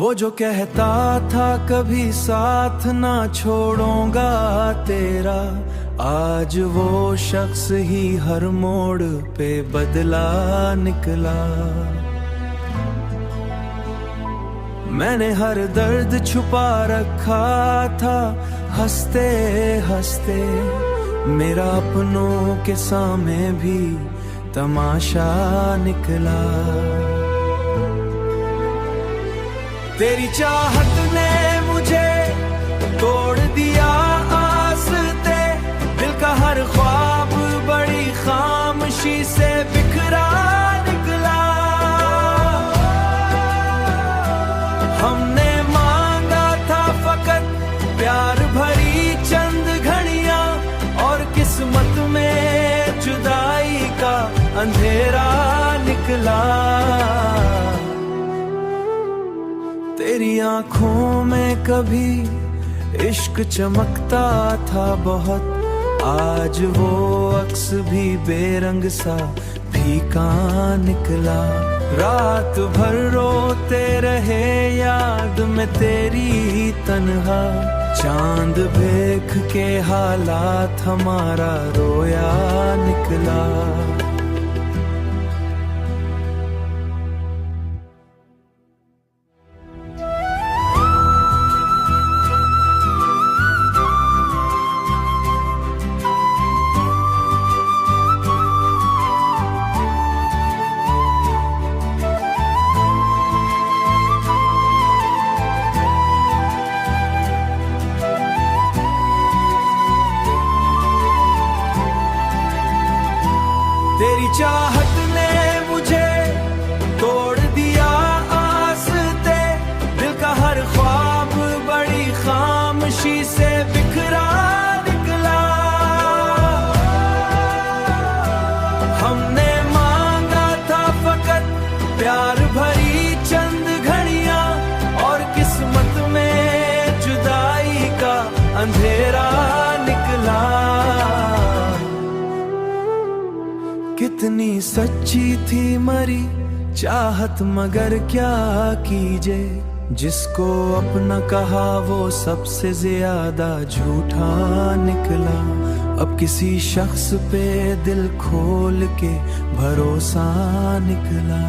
वो जो कहता था कभी साथ ना छोड़ूंगा तेरा, आज वो शख्स ही हर मोड़ पे बदला निकला। मैंने हर दर्द छुपा रखा था, हंसते हंसते मेरा अपनों के सामने भी तमाशा निकला। तेरी चाहत ने मुझे तोड़ दिया आसते, दिल का हर ख्वाब बड़ी खामोशी से बिखरा निकला। हमने मांगा था फकत प्यार भरी चंद घड़ियां, और किस्मत में जुदाई का अंधेरा निकला। तेरी आंखों में कभी इश्क चमकता था बहुत, आज वो अक्स भी बेरंग सा फीका निकला। रात भर रोते रहे याद में तेरी तन्हा, चांद देख के हालात हमारा रोया निकला। तेरी चाहत ने मुझे तोड़ दिया आसते, दिल का हर ख्वाब बड़ी खामोशी से बिखरा निकला। हमने मांगा था फकत प्यार भरी चंद घड़ियां, और किस्मत में जुदाई का अंधेरा निकला। कितनी सच्ची थी मरी चाहत, मगर क्या कीजे, जिसको अपना कहा वो सबसे ज्यादा झूठा निकला। अब किसी शख्स पे दिल खोल के भरोसा निकला।